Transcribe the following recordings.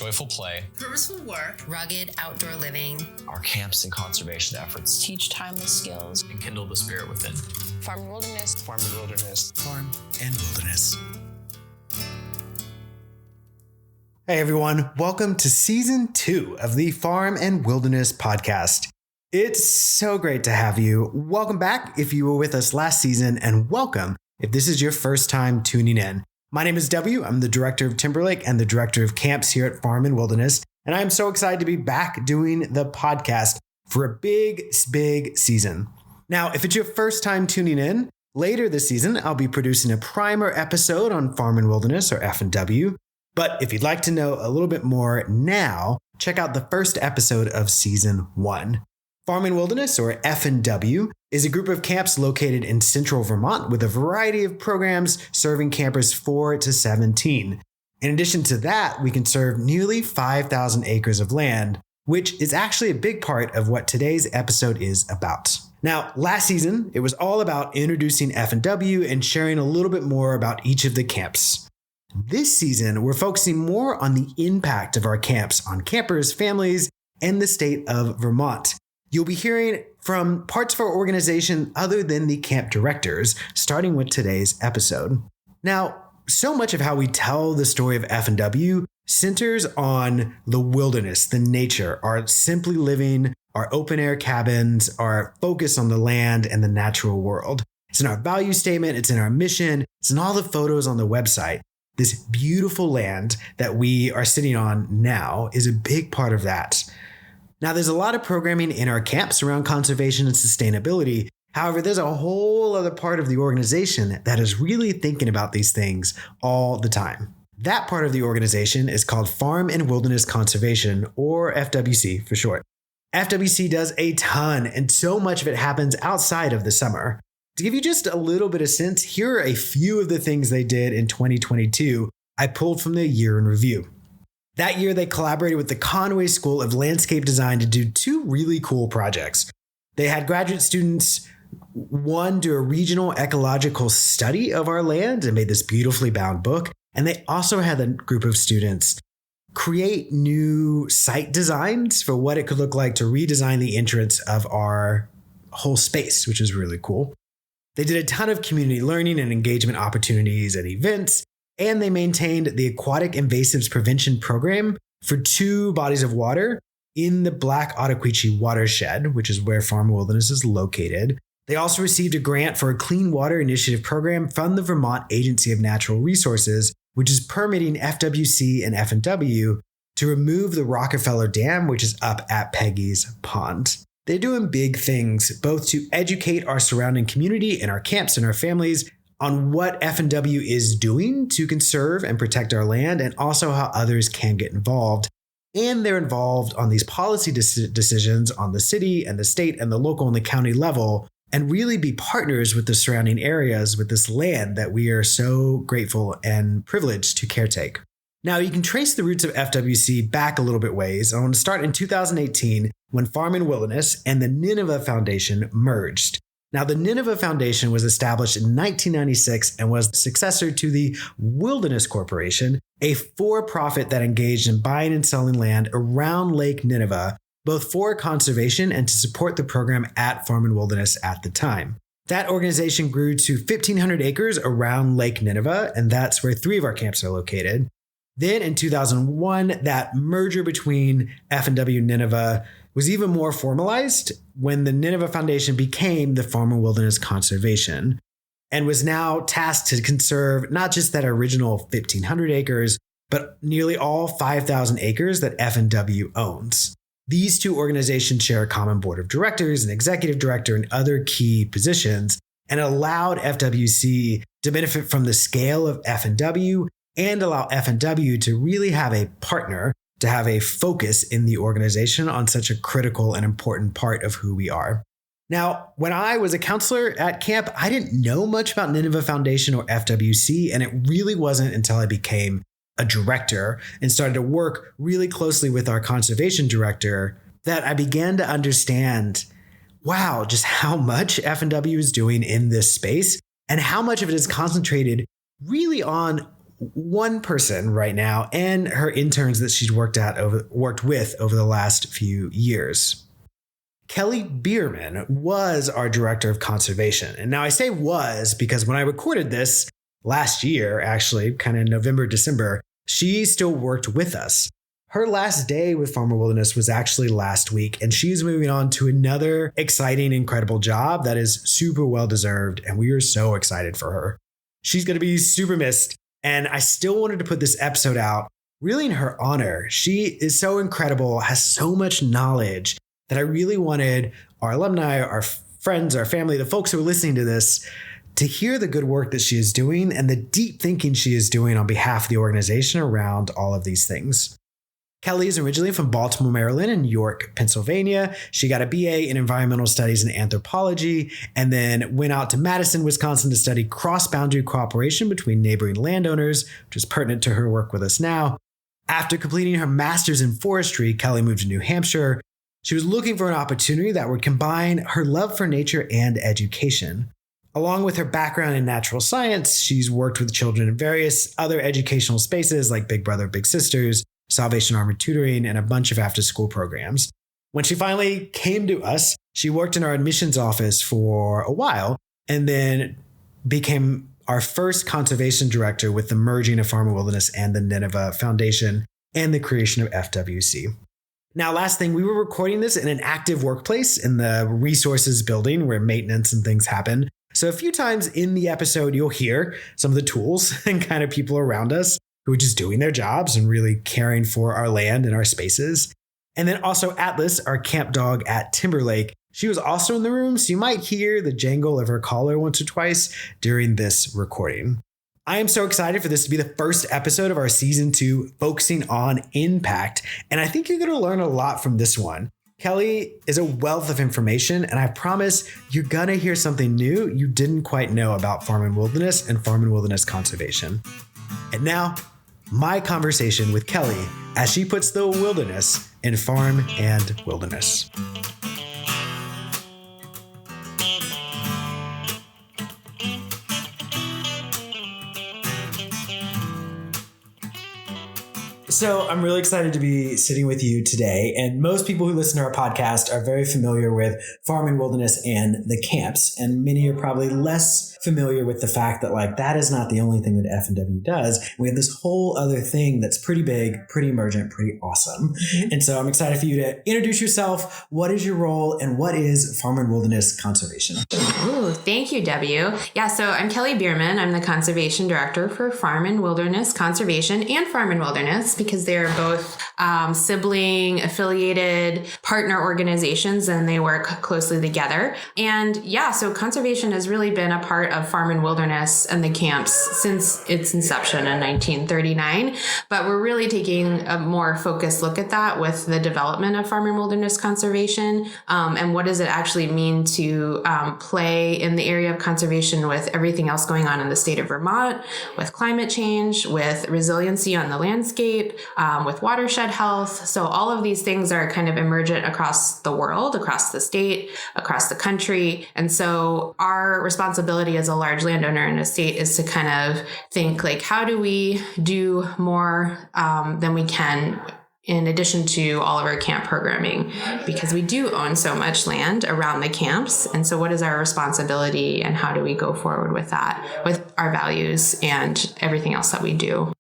joyful play, purposeful work, rugged outdoor living, our camps and conservation efforts teach timeless skills, and kindle the spirit within. Farm and wilderness, farm and wilderness, farm and wilderness. Hey everyone, welcome to season 2 of the Farm and Wilderness podcast. It's so great to have you. Welcome back if you were with us last season, and welcome if this is your first time tuning in. My name is W. I'm the director of Timberlake and the director of camps here at Farm and Wilderness, and I'm so excited to be back doing the podcast for a big season. Now, if it's your first time tuning in, later this season, I'll be producing a primer episode on Farm and Wilderness, or F&W. But if you'd like to know a little bit more now, check out the first episode of season 1. Farm and Wilderness, or F&W, is a group of camps located in central Vermont with a variety of programs serving campers 4 to 17. In addition to that, we can serve nearly 5,000 acres of land, which is actually a big part of what today's episode is about. Now, last season, it was all about introducing F&W and sharing a little bit more about each of the camps. This season, we're focusing more on the impact of our camps on campers, families, and the state of Vermont. You'll be hearing from parts of our organization other than the camp directors, starting with today's episode. Now, so much of how we tell the story of F&W centers on the wilderness, the nature, our simply living, our open air cabins, our focus on the land and the natural world. It's in our value statement, it's in our mission, it's in all the photos on the website. This beautiful land that we are sitting on now is a big part of that. Now, there's a lot of programming in our camps around conservation and sustainability. However, there's a whole other part of the organization that is really thinking about these things all the time. That part of the organization is called Farm and Wilderness Conservation, or FWC for short. FWC does a ton, and so much of it happens outside of the summer. To give you just a little bit of sense, here are a few of the things they did in 2022 I pulled from the year in review. That year, they collaborated with the Conway School of Landscape Design to do 2 really cool projects. They had graduate students, one, do a regional ecological study of our land and made this beautifully bound book. And they also had a group of students create new site designs for what it could look like to redesign the entrance of our whole space, which is really cool. They did a ton of community learning and engagement opportunities and events, and they maintained the Aquatic Invasives Prevention Program for 2 bodies of water in the Black Ottaquechee watershed, which is where Farm and Wilderness is located. They also received a grant for a Clean Water Initiative program from the Vermont Agency of Natural Resources, which is permitting FWC and F&W to remove the Rockefeller Dam, which is up at Peggy's Pond. They're doing big things, both to educate our surrounding community and our camps and our families on what F&W is doing to conserve and protect our land, and also how others can get involved. And they're involved on these policy decisions on the city and the state and the local and the county level, and really be partners with the surrounding areas with this land that we are so grateful and privileged to caretake. Now, you can trace the roots of FWC back a little bit ways. I want to start in 2018 when Farm and Wilderness and the Nineveh Foundation merged. Now, the Nineveh Foundation was established in 1996 and was the successor to the Wilderness Corporation, a for-profit that engaged in buying and selling land around Lake Nineveh, both for conservation and to support the program at Farm and Wilderness at the time. That organization grew to 1,500 acres around Lake Nineveh, and that's where 3 of our camps are located. Then in 2001, that merger between F&W and Nineveh was even more formalized when the Nineveh Foundation became the Farm and Wilderness Conservation and was now tasked to conserve not just that original 1,500 acres, but nearly all 5,000 acres that F&W owns. These 2 organizations share a common board of directors, an executive director, and other key positions, and allowed FWC to benefit from the scale of F&W and allow F&W to really have a partner, to have a focus in the organization on such a critical and important part of who we are. Now, when I was a counselor at camp, I didn't know much about Nineveh Foundation or FWC, and it really wasn't until I became a director and started to work really closely with our conservation director that I began to understand, wow, just how much F&W is doing in this space and how much of it is concentrated really on one person right now and her interns that she's worked with over the last few years. Kelly Beerman was our director of conservation. And now I say was because when I recorded this last year, actually, kind of November, December, she still worked with us. Her last day with Farm and Wilderness was actually last week, and she's moving on to another exciting, incredible job that is super well deserved, and we are so excited for her. She's going to be super missed, and I still wanted to put this episode out really in her honor. She is so incredible, has so much knowledge that I really wanted our alumni, our friends, our family, the folks who are listening to this to hear the good work that she is doing and the deep thinking she is doing on behalf of the organization around all of these things. Kelly is originally from Baltimore, Maryland, and York, Pennsylvania. She got a BA in environmental studies and anthropology, and then went out to Madison, Wisconsin to study cross-boundary cooperation between neighboring landowners, which is pertinent to her work with us now. After completing her master's in forestry, Kelly moved to New Hampshire. She was looking for an opportunity that would combine her love for nature and education. Along with her background in natural science, she's worked with children in various other educational spaces like Big Brother, Big Sisters, Salvation Army tutoring, and a bunch of after-school programs. When she finally came to us, she worked in our admissions office for a while and then became our first conservation director with the merging of Farm and Wilderness and the Nineveh Foundation and the creation of FWC. Now, last thing, we were recording this in an active workplace in the resources building where maintenance and things happen. So a few times in the episode, you'll hear some of the tools and kind of people around us who are just doing their jobs and really caring for our land and our spaces. And then also Atlas, our camp dog at Timberlake. She was also in the room, so you might hear the jangle of her collar once or twice during this recording. I am so excited for this to be the first episode of our season 2 focusing on impact. And I think you're going to learn a lot from this one. Kelly is a wealth of information, and I promise you're going to hear something new you didn't quite know about Farm and Wilderness and Farm and Wilderness conservation. And now, my conversation with Kelly as she puts the wilderness in Farm and Wilderness. So I'm really excited to be sitting with you today. And most people who listen to our podcast are very familiar with Farm and Wilderness and the camps. And many are probably less familiar with the fact that that is not the only thing that F&W does. We have this whole other thing that's pretty big, pretty emergent, pretty awesome. Mm-hmm. And so I'm excited for you to introduce yourself. What is your role and what is Farm and Wilderness conservation? Ooh, thank you, W. Yeah, so I'm Kelly Beerman. I'm the conservation director for Farm and Wilderness Conservation and Farm and Wilderness because they're both sibling affiliated partner organizations and they work closely together. And yeah, so conservation has really been a part of Farm and Wilderness and the camps since its inception in 1939. But we're really taking a more focused look at that with the development of Farm and Wilderness conservation and what does it actually mean to play in the area of conservation with everything else going on in the state of Vermont, with climate change, with resiliency on the landscape, with watershed health. So all of these things are kind of emergent across the world, across the state, across the country. And so our responsibility as a large landowner in a state is to kind of think how do we do more than we can in addition to all of our camp programming, because we do own so much land around the camps. And so what is our responsibility and how do we go forward with that, with our values and everything else that we do?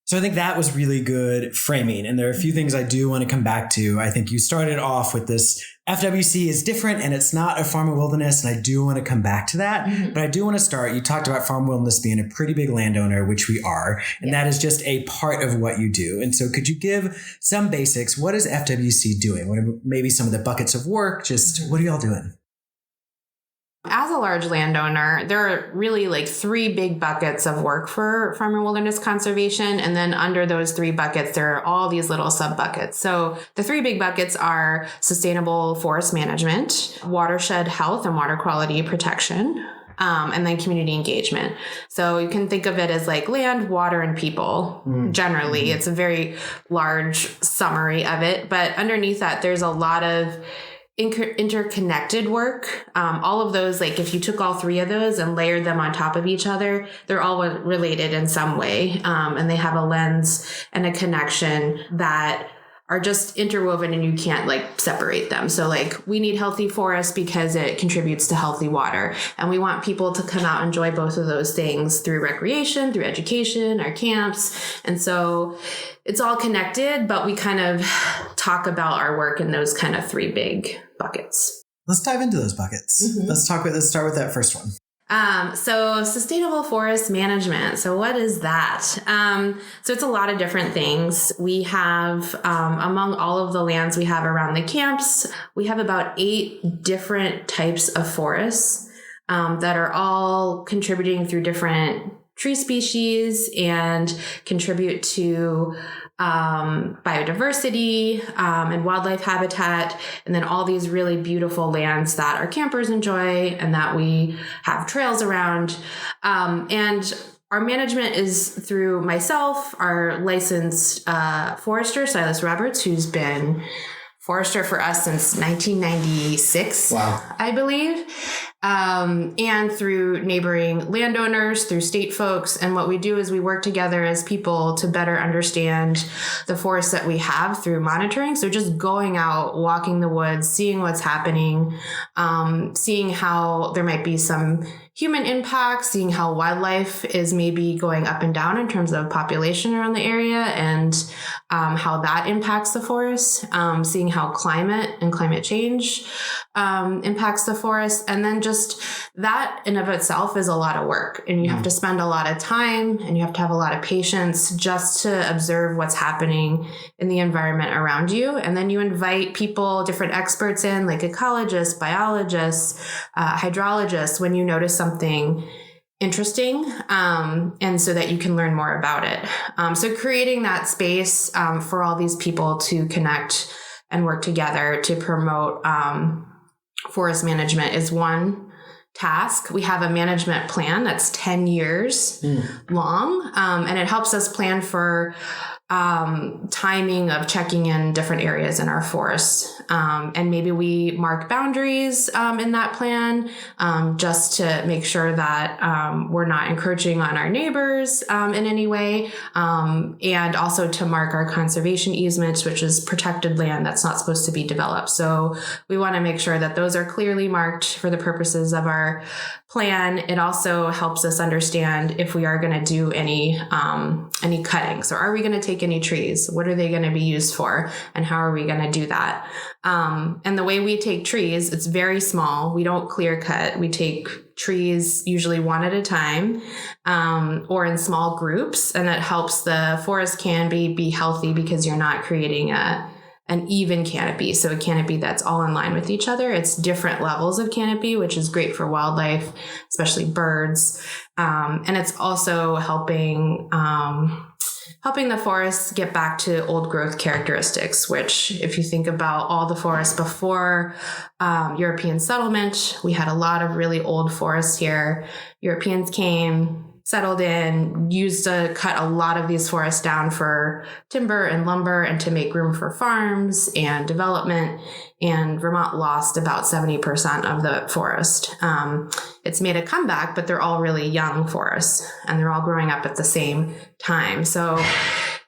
So I think that was really good framing. And there are a few things I do want to come back to. I think you started off with this FWC is different and it's not a Farm and Wilderness. And I do want to come back to that. Mm-hmm. But I do want to start. You talked about Farm and Wilderness being a pretty big landowner, which we are. And that is just a part of what you do. And so could you give some basics? What is FWC doing? What are maybe some of the buckets of work? Just what are y'all doing? As a large landowner, there are really 3 big buckets of work for Farm and Wilderness conservation. And then under those 3 buckets, there are all these little sub buckets. So the 3 big buckets are sustainable forest management, watershed health and water quality protection, and then community engagement. So you can think of it as land, water, and people. Generally, it's a very large summary of it. But underneath that, there's a lot of interconnected work. All of those, like if you took all three of those and layered them on top of each other, they're all related in some way. And they have a lens and a connection that are just interwoven and you can't like separate them. So like we need healthy forests because it contributes to healthy water. And we want people to come out and enjoy both of those things through recreation, through education, our camps. And so it's all connected, but we kind of talk about our work in those kind of three big buckets. Let's dive into those buckets. Mm-hmm. Let's start with that first one. So sustainable forest management. So what is that? So it's a lot of different things. We have, among all of the lands we have around the camps, we have about 8 different types of forests, that are all contributing through different tree species and contribute to biodiversity and wildlife habitat, and then all these really beautiful lands that our campers enjoy and that we have trails around. And our management is through myself, our licensed forester, Silas Roberts, who's been forester for us since 1996, wow, I believe. And through neighboring landowners, through state folks. And what we do is we work together as people to better understand the forests that we have through monitoring. So just going out, walking the woods, seeing what's happening, seeing how there might be some human impacts, seeing how wildlife is maybe going up and down in terms of population around the area and how that impacts the forest, seeing how climate and climate change impacts the forest. And then just that in of itself is a lot of work, and you have to spend a lot of time and you have to have a lot of patience just to observe what's happening in the environment around you. And then you invite people, different experts in, like ecologists, biologists, hydrologists, when you notice something interesting, and so that you can learn more about it. So creating that space for all these people to connect and work together to promote forest management is one task. We have a management plan that's 10 years long, and it helps us plan for timing of checking in different areas in our forest. And maybe we mark boundaries in that plan just to make sure that we're not encroaching on our neighbors in any way. And also to mark our conservation easements, which is protected land that's not supposed to be developed. So we want to make sure that those are clearly marked for the purposes of our plan. It also helps us understand if we are going to do any cutting. So are we going to take any trees? What are they going to be used for? And how are we going to do that? And the way we take trees, it's very small. We don't clear cut. We take trees usually one at a time, or in small groups. And that helps the forest canopy be healthy because you're not creating an even canopy. So a canopy that's all in line with each other. It's different levels of canopy, which is great for wildlife, especially birds. And it's also helping the forests get back to old growth characteristics, which if you think about all the forests before European settlement, we had a lot of really old forests here. Europeans came, settled in, used to cut a lot of these forests down for timber and lumber and to make room for farms and development. And Vermont lost about 70% of the forest. It's made a comeback, but they're all really young forests and they're all growing up at the same time. So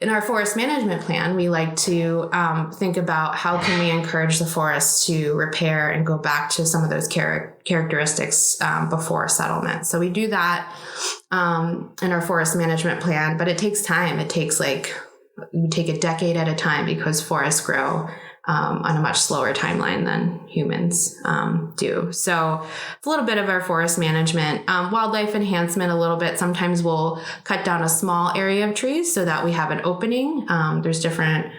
in our forest management plan, we like to think about how can we encourage the forest to repair and go back to some of those characteristics before settlement. So we do that in our forest management plan, but it takes time. It takes we take a decade at a time because forests grow on a much slower timeline than humans do. So it's a little bit of our forest management. Wildlife enhancement a little bit. Sometimes we'll cut down a small area of trees so that we have an opening. There's different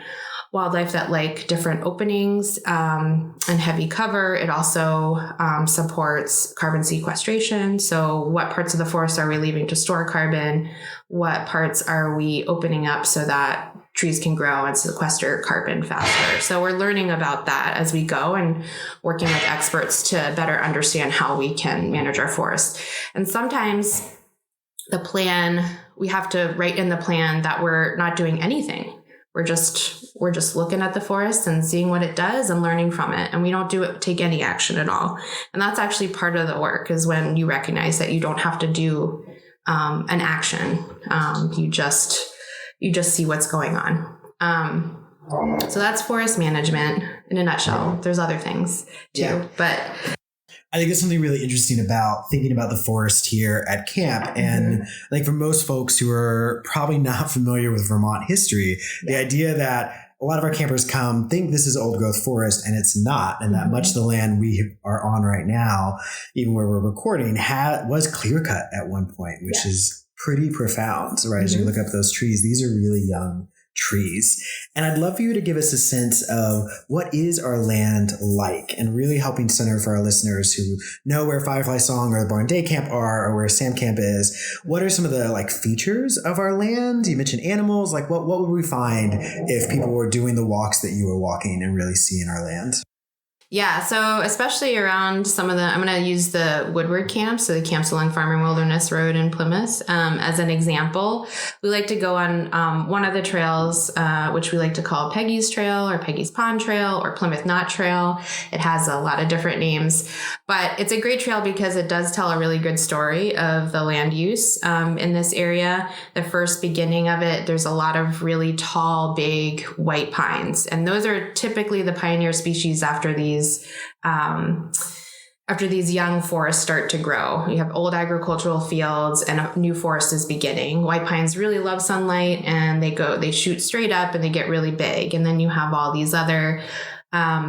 wildlife that like different openings and heavy cover. It also supports carbon sequestration. So what parts of the forest are we leaving to store carbon? What parts are we opening up so that trees can grow and sequester carbon faster? So we're learning about that as we go and working with experts to better understand how we can manage our forests. And sometimes the plan, we have to write in the plan that we're not doing anything. we're just looking at the forest and seeing what it does and learning from it. And we don't take any action at all. And that's actually part of the work, is when you recognize that you don't have to do an action. You just see what's going on. So that's forest management in a nutshell. There's other things too, but I think there's something really interesting about thinking about the forest here at camp. And like for most folks who are probably not familiar with Vermont history, the idea that a lot of our campers think this is old growth forest, and it's not. And that much of the land we are on right now, even where we're recording, was clear cut at one point, which is pretty profound, right? As you look up those trees, these are really young trees. And I'd love for you to give us a sense of what is our land like, and really helping center for our listeners who know where Firefly Song or the Barn Day Camp are, or where Sam Camp is. What are some of the like features of our land? You mentioned animals. Like what would we find if people were doing the walks that you were walking and really seeing our land? Yeah, so especially around some of I'm going to use the Woodward camps, so the camps along Farm and Wilderness Road in Plymouth, as an example. We like to go on one of the trails, which we like to call Peggy's Trail or Peggy's Pond Trail or Plymouth Knot Trail. It has a lot of different names, but it's a great trail because it does tell a really good story of the land use in this area. The first beginning of it, there's a lot of really tall, big white pines, and those are typically the pioneer species after these young forests start to grow. You have old agricultural fields and a new forest is beginning. White pines really love sunlight, and they shoot straight up and they get really big. And then you have all these other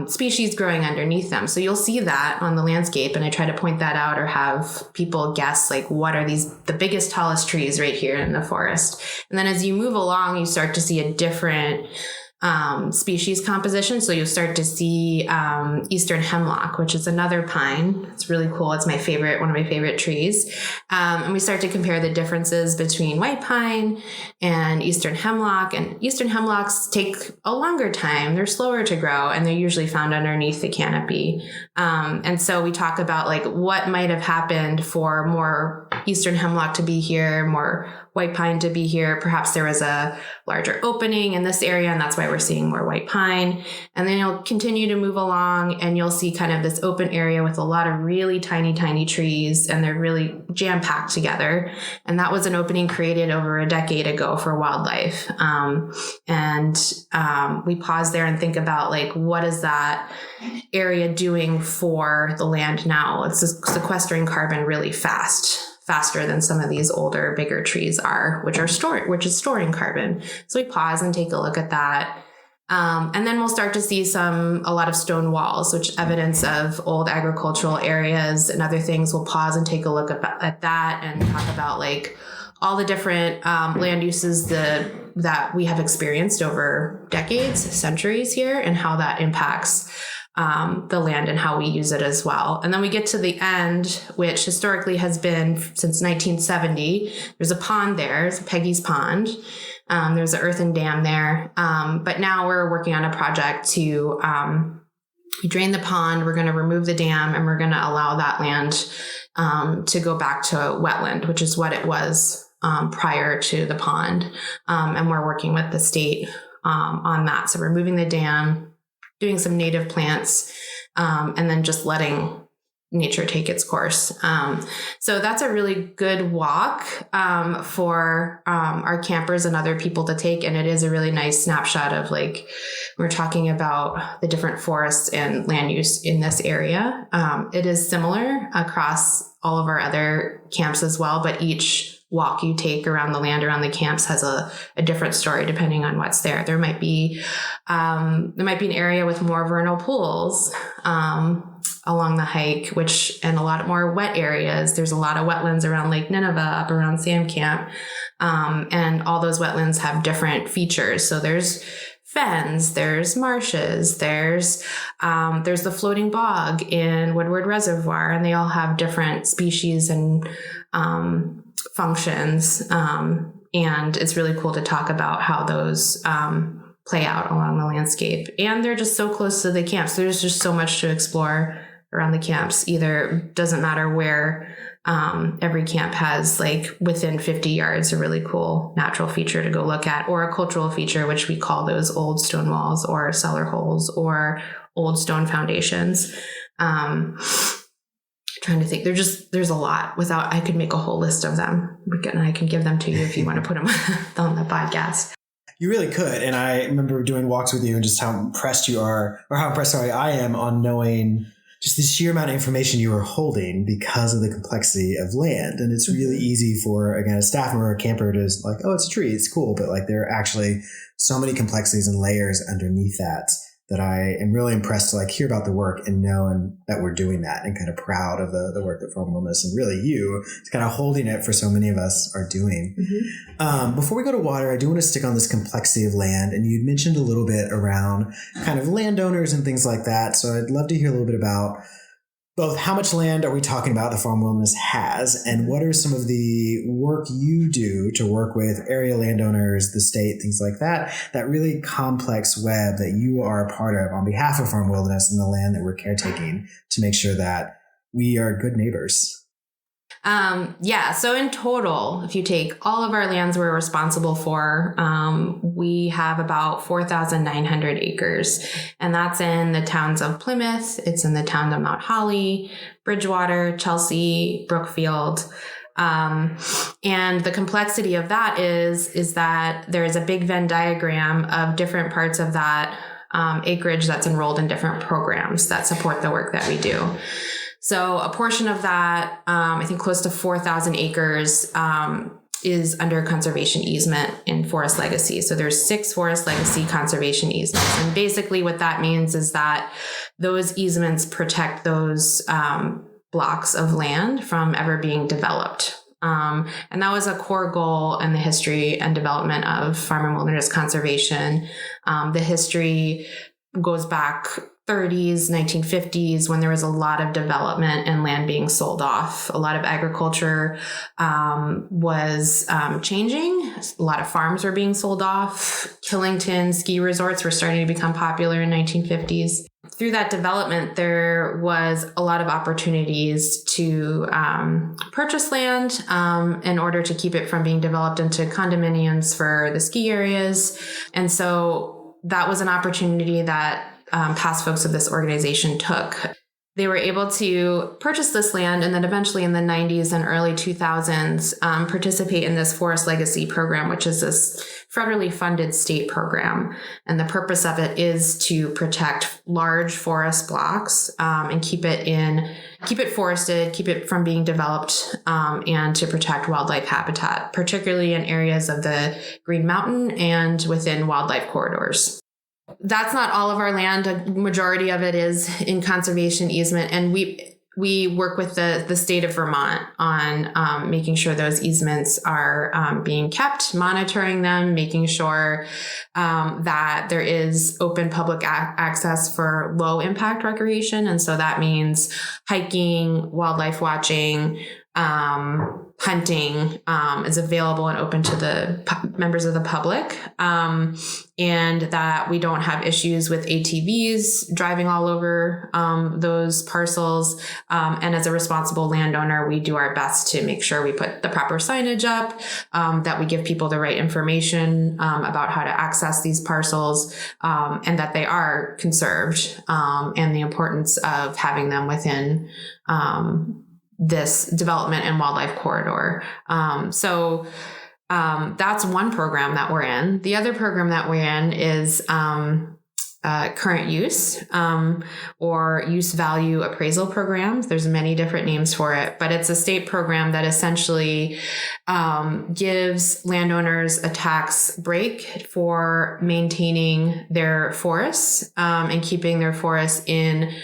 species growing underneath them. So you'll see that on the landscape, and I try to point that out or have people guess, like, what are the biggest, tallest trees right here in the forest. And then as you move along, you start to see a different species composition. So you'll start to see eastern hemlock, which is another pine. It's really cool. It's one of my favorite trees. And we start to compare the differences between white pine and eastern hemlock. And eastern hemlocks take a longer time. They're slower to grow, and they're usually found underneath the canopy. And so we talk about like what might have happened for more eastern hemlock to be here, more white pine to be here. Perhaps there was a larger opening in this area, and that's why we're seeing more white pine. And then you'll continue to move along, and you'll see kind of this open area with a lot of really tiny, tiny trees, and they're really jam-packed together. And that was an opening created over a decade ago for wildlife. We pause there and think about, like, what is that area doing for the land now? It's sequestering carbon really faster than some of these older, bigger trees are, which is storing carbon. So we pause and take a look at that. And then we'll start to see a lot of stone walls, which is evidence of old agricultural areas and other things. We'll pause and take a look at that and talk about like all the different land uses that we have experienced over decades, centuries here, and how that impacts the land and how we use it as well. And then we get to the end, which historically has been since 1970. There's a pond there. It's Peggy's Pond. There's an earthen dam there. But now we're working on a project to drain the pond. We're going to remove the dam, and we're going to allow that land to go back to wetland, which is what it was prior to the pond. And we're working with the state on that. So removing the dam, doing some native plants, and then just letting nature take its course. So that's a really good walk for our campers and other people to take. And it is a really nice snapshot of, like, we're talking about the different forests and land use in this area. It is similar across all of our other camps as well, but each walk you take around the land, around the camps, has a different story depending on what's there. There might be an area with more vernal pools along the hike, and a lot more wet areas. There's a lot of wetlands around Lake Nineveh, up around Sam Camp, and all those wetlands have different features. So there's fens, there's marshes, there's the floating bog in Woodward Reservoir, and they all have different species and functions. And it's really cool to talk about how those play out along the landscape. And they're just so close to the camp. So there's just so much to explore around the camps. Either doesn't matter where, every camp has like within 50 yards, a really cool natural feature to go look at, or a cultural feature, which we call those old stone walls or cellar holes or old stone foundations. Trying to think, there's a lot. I could make a whole list of them. I can give them to you if you want to put them on the podcast. You really could. And I remember doing walks with you and just how impressed you are, or how impressed, I am on knowing just the sheer amount of information you are holding because of the complexity of land. And it's really easy for, again, a staff member or a camper to just like, oh, it's a tree, it's cool. But like there are actually so many complexities and layers underneath that I am really impressed to like hear about the work and knowing that we're doing that, and kind of proud of the work that Farm Wilderness and really you kind of holding it for so many of us are doing. Before we go to water, I do want to stick on this complexity of land. And you'd mentioned a little bit around kind of landowners and things like that. So I'd love to hear a little bit about both how much land are we talking about the Farm Wilderness has, and what are some of the work you do to work with area landowners, the state, things like that, that really complex web that you are a part of on behalf of Farm Wilderness and the land that we're caretaking to make sure that we are good neighbors. So in total, if you take all of our lands we're responsible for, we have about 4,900 acres, and that's in the towns of Plymouth. It's in the town of Mount Holly, Bridgewater, Chelsea, Brookfield. And the complexity of that is that there is a big Venn diagram of different parts of that acreage that's enrolled in different programs that support the work that we do. So a portion of that, I think close to 4,000 acres, is under conservation easement in Forest Legacy. So there's 6 Forest Legacy conservation easements. And basically what that means is that those easements protect those blocks of land from ever being developed. And that was a core goal in the history and development of farm and wilderness conservation. The history goes back 30s, 1950s, when there was a lot of development and land being sold off. A lot of agriculture was changing. A lot of farms were being sold off. Killington ski resorts were starting to become popular in 1950s. Through that development, there was a lot of opportunities to purchase land in order to keep it from being developed into condominiums for the ski areas. And so that was an opportunity that past folks of this organization took. They were able to purchase this land and then eventually in the 90s and early 2000s participate in this Forest Legacy program, which is this federally funded state program. And the purpose of it is to protect large forest blocks and keep it forested, keep it from being developed, and to protect wildlife habitat, particularly in areas of the Green Mountain and within wildlife corridors. That's not all of our land. A majority of it is in conservation easement. And we work with the state of Vermont on making sure those easements are being kept, monitoring them, making sure that there is open public access for low impact recreation. And so that means hiking, wildlife watching, hunting is available and open to the members of the public, and that we don't have issues with ATVs driving all over those parcels. And as a responsible landowner, we do our best to make sure we put the proper signage up, that we give people the right information about how to access these parcels, and that they are conserved, and the importance of having them within this development and wildlife corridor. So that's one program that we're in. The other program that we're in is current use or use value appraisal programs. There's many different names for it, but it's a state program that essentially gives landowners a tax break for maintaining their forests and keeping their forests in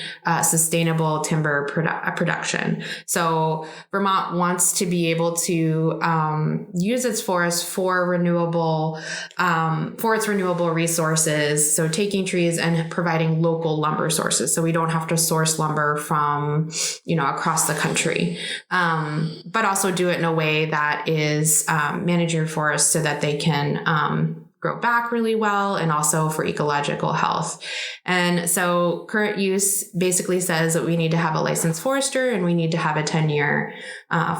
sustainable timber production. So Vermont wants to be able to use its forests for its renewable resources. So taking trees and providing local lumber sources. So we don't have to source lumber from, across the country, but also do it in a way that is manage your forests so that they can grow back really well, and also for ecological health. And so current use basically says that we need to have a licensed forester and we need to have a 10-year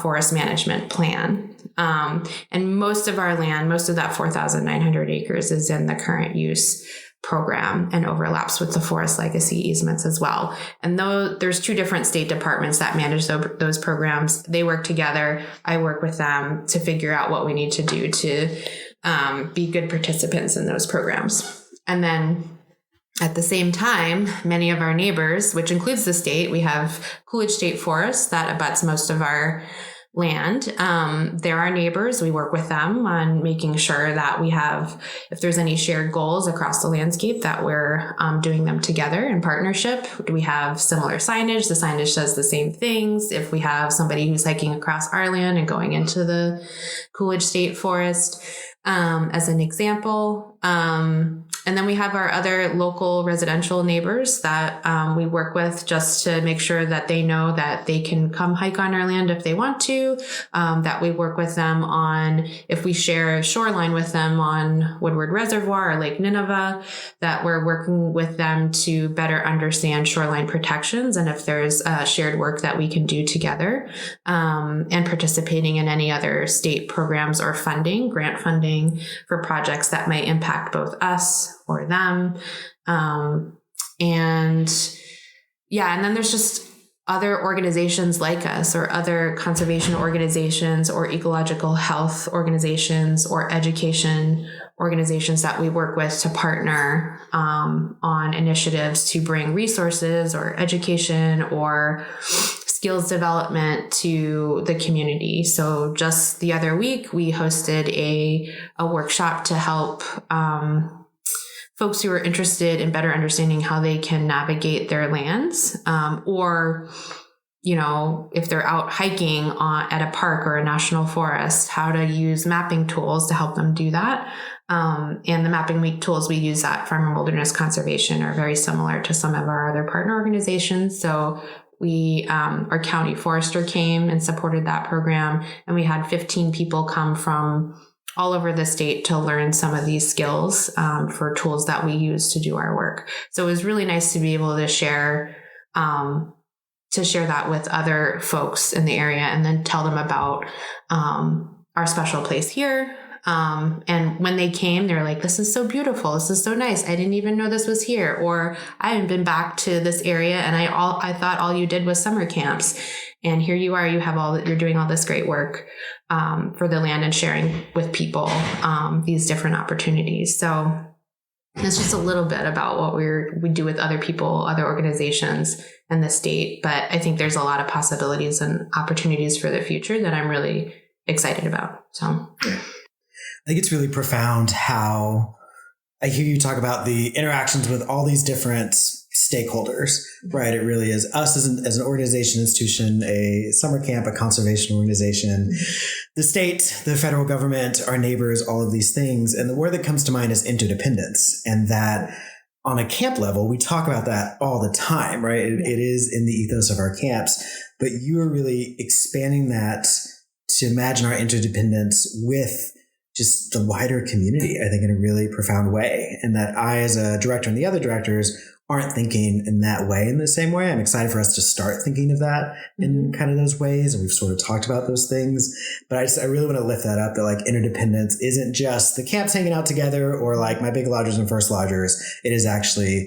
forest management plan. And most of our land, most of that 4,900 acres is in the current use program and overlaps with the forest legacy easements as well. And though there's 2 different state departments that manage those programs, they work together. I work with them to figure out what we need to do to be good participants in those programs. And then at the same time, many of our neighbors, which includes the state, we have Coolidge State Forest that abuts most of our land. They're our neighbors. We work with them on making sure that we have, if there's any shared goals across the landscape, that we're doing them together in partnership. Do we have similar signage? The signage says the same things. If we have somebody who's hiking across our land and going into the Coolidge State Forest, as an example. And then we have our other local residential neighbors that we work with just to make sure that they know that they can come hike on our land if they want to, that we work with them on, if we share a shoreline with them on Woodward Reservoir or Lake Nineveh, that we're working with them to better understand shoreline protections and if there's shared work that we can do together, and participating in any other state programs or funding, grant funding for projects that might impact both us or them. And then there's just other organizations like us or other conservation organizations or ecological health organizations or education organizations that we work with to partner on initiatives to bring resources or education or skills development to the community. So just the other week, we hosted a workshop to help folks who are interested in better understanding how they can navigate their lands, or, if they're out hiking at a park or a national forest, how to use mapping tools to help them do that. And the mapping tools we use at Farm and Wilderness Conservation are very similar to some of our other partner organizations. So our county forester came and supported that program, and we had 15 people come from all over the state to learn some of these skills for tools that we use to do our work. So it was really nice to be able to share that with other folks in the area and then tell them about our special place here. And when they came, they're like, this is so beautiful. This is so nice. I didn't even know this was here. Or I haven't been back to this area and I thought all you did was summer camps. And here you are, you're doing all this great work for the land and sharing with people these different opportunities. So it's just a little bit about what we do with other people, other organizations in the state. But I think there's a lot of possibilities and opportunities for the future that I'm really excited about. So I think it's really profound how I hear you talk about the interactions with all these different stakeholders, right? It really is us as an organization, institution, a summer camp, a conservation organization, the state, the federal government, our neighbors, all of these things. And the word that comes to mind is interdependence. And that on a camp level, we talk about that all the time, right? It is in the ethos of our camps, but you are really expanding that to imagine our interdependence with just the wider community, I think, in a really profound way. And that I, as a director, and the other directors aren't thinking in that way in the same way. I'm excited for us to start thinking of that in kind of those ways. And we've sort of talked about those things, but I really want to lift that up, that like interdependence isn't just the camps hanging out together or like my big lodgers and first lodgers. It is actually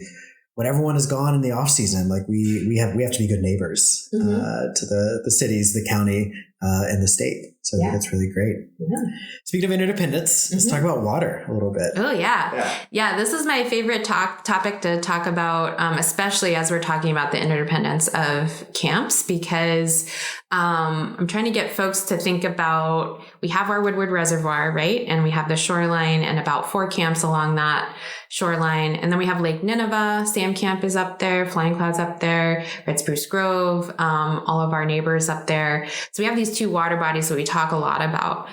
when everyone is gone in the off season, like we have to be good neighbors to the cities, the county, and the state. So I think that's really great. Yeah. Speaking of interdependence, let's talk about water a little bit. Oh, yeah. This is my favorite topic to talk about, especially as we're talking about the interdependence of camps, because I'm trying to get folks to think about, we have our Woodward Reservoir, right? And we have the shoreline and about 4 camps along that shoreline. And then we have Lake Nineveh, Sam Camp is up there, Flying Cloud's up there, Red Spruce Grove, all of our neighbors up there. So we have these 2 water bodies that we talk a lot about.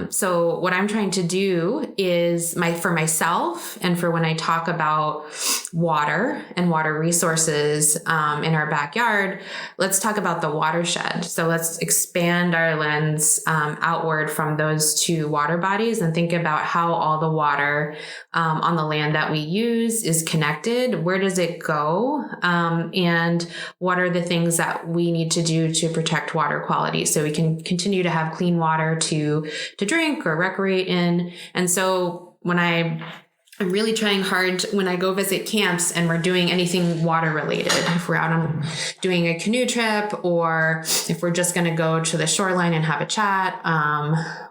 So what I'm trying to do is for myself and for when I talk about water and water resources in our backyard, let's talk about the watershed. So let's expand our lens outward from those two water bodies and think about how all the water on the land that we use is connected. Where does it go? And what are the things that we need to do to protect water quality so we can continue to have clean water to drink or recreate in. And so when I'm really trying hard when I go visit camps and we're doing anything water related, if we're out on doing a canoe trip, or if we're just going to go to the shoreline and have a chat,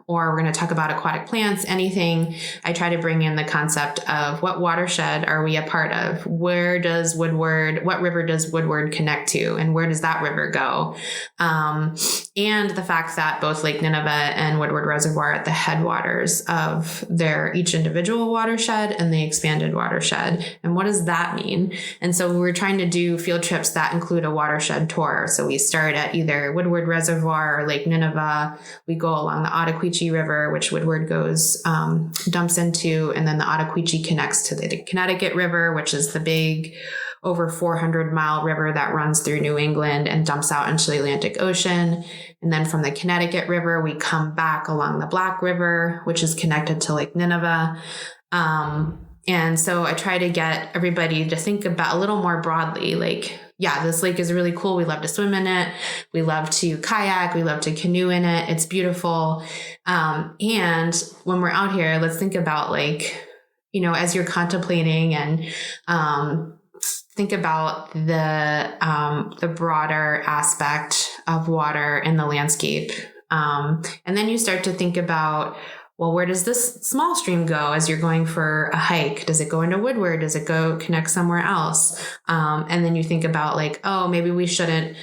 or we're going to talk about aquatic plants, anything, I try to bring in the concept of what watershed are we a part of? What river does Woodward connect to? And where does that river go? And the fact that both Lake Nineveh and Woodward Reservoir are at the headwaters of each individual watershed and the expanded watershed. And what does that mean? And so we're trying to do field trips that include a watershed tour. So we start at either Woodward Reservoir or Lake Nineveh. We go along the Ottaquechee River, which Woodward dumps into, and then the Ottaquechee connects to the Connecticut River, which is the big over 400-mile river that runs through New England and dumps out into the Atlantic Ocean. And then from the Connecticut River, we come back along the Black River, which is connected to Lake Nineveh. And so I try to get everybody to think about a little more broadly, like, yeah, this lake is really cool. We love to swim in it. We love to kayak. We love to canoe in it. It's beautiful. And when we're out here, let's think about, like, as you're contemplating and, think about the broader aspect of water in the landscape. And then you start to think about, well, where does this small stream go as you're going for a hike? Does it go into Woodward? Does it go connect somewhere else? And then you think about, like, oh, maybe we shouldn't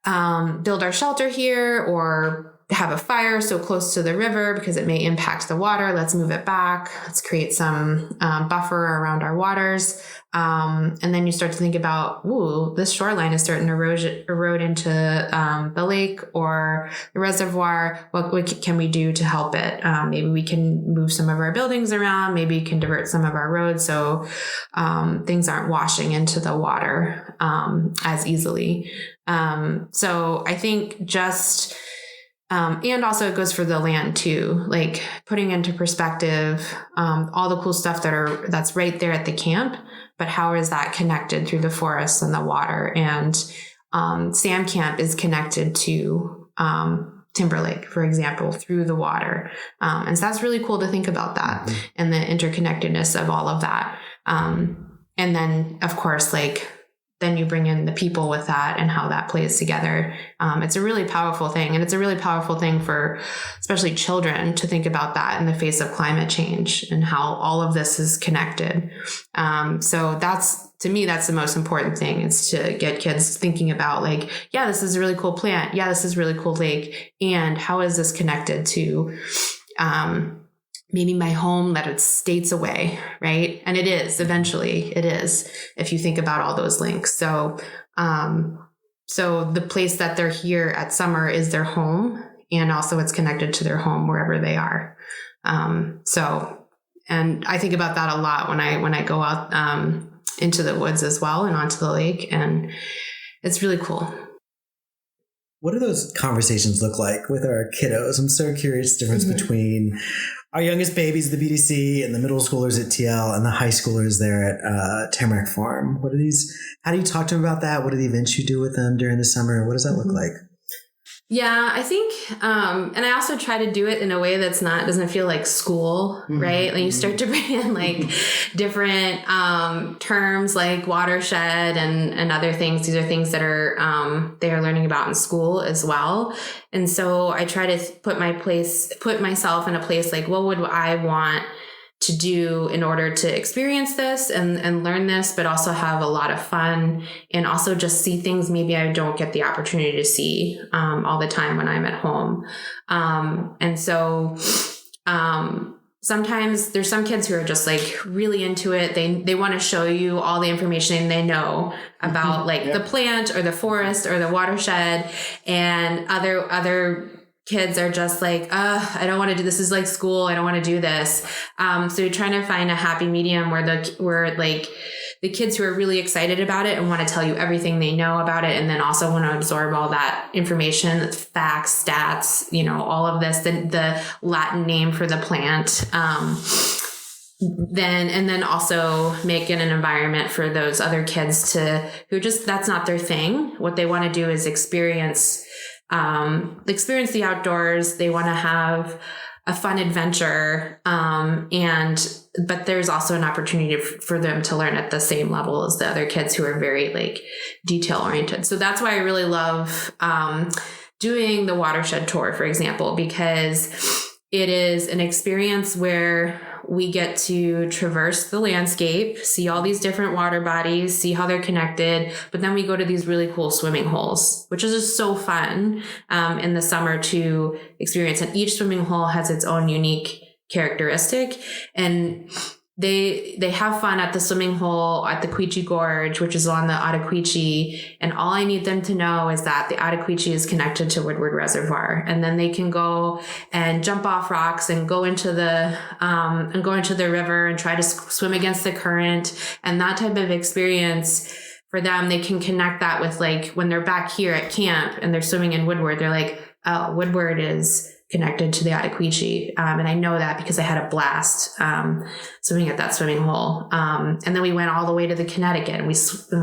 build our shelter here or have a fire so close to the river because it may impact the water. Let's move it back. Let's create some buffer around our waters. And then you start to think about, ooh, this shoreline is starting to erode into the lake or the reservoir. What can we do to help it? Maybe we can move some of our buildings around. Maybe we can divert some of our roads so things aren't washing into the water as easily. So I think just... and also it goes for the land too, like putting into perspective all the cool stuff that's right there at the camp, but how is that connected through the forest and the water? And Sam Camp is connected to Timberlake, for example, through the water. And so that's really cool to think about that and the interconnectedness of all of that. And then, of course, then you bring in the people with that and how that plays together. It's a really powerful thing. And it's a really powerful thing for especially children to think about that in the face of climate change and how all of this is connected. So to me, that's the most important thing, is to get kids thinking about, like, yeah, this is a really cool plant. Yeah, this is a really cool lake. And how is this connected to, maybe my home that it's states away, right? And it is, eventually it is, if you think about all those links. So the place that they're here at summer is their home, and also it's connected to their home wherever they are. And I think about that a lot when I go out into the woods as well and onto the lake, and it's really cool. What do those conversations look like with our kiddos? I'm so curious the difference between our youngest babies at the BDC and the middle schoolers at TL and the high schoolers there at Tamarack Farm. How do you talk to them about that? What are the events you do with them during the summer? What does that look like? Yeah, I think, and I also try to do it in a way doesn't feel like school, right? Like you start to bring in different terms like watershed and other things. These are things that they are learning about in school as well. And so I try to put myself in a place like, what would I want to do in order to experience this and learn this, but also have a lot of fun and also just see things maybe I don't get the opportunity to see all the time when I'm at home. And so sometimes there's some kids who are just really into it. They want to show you all the information they know about the plant or the forest or the watershed, and other kids are just like, I don't want to do this. Is like school. I don't want to do this. So you're trying to find a happy medium where the kids who are really excited about it and want to tell you everything they know about it, and then also want to absorb all that information, facts, stats, all of this, the Latin name for the plant. Then also make it an environment for those other kids who just, that's not their thing. What they want to do is experience the outdoors. They want to have a fun adventure. But there's also an opportunity for them to learn at the same level as the other kids who are very detail oriented. So that's why I really love, doing the watershed tour, for example, because it is an experience where we get to traverse the landscape, see all these different water bodies, see how they're connected. But then we go to these really cool swimming holes, which is just so fun in the summer to experience. And each swimming hole has its own unique characteristic. And they have fun at the swimming hole at the Quechee Gorge, which is on the Ottaquechee. And all I need them to know is that the Ottaquechee is connected to Woodward Reservoir. And then they can go and jump off rocks and go into the river and try to swim against the current. And that type of experience for them, they can connect that with when they're back here at camp and they're swimming in Woodward, they're like, oh, Woodward is connected to the Ottaquechee. And I know that because I had a blast swimming at that swimming hole. And then we went all the way to the Connecticut and we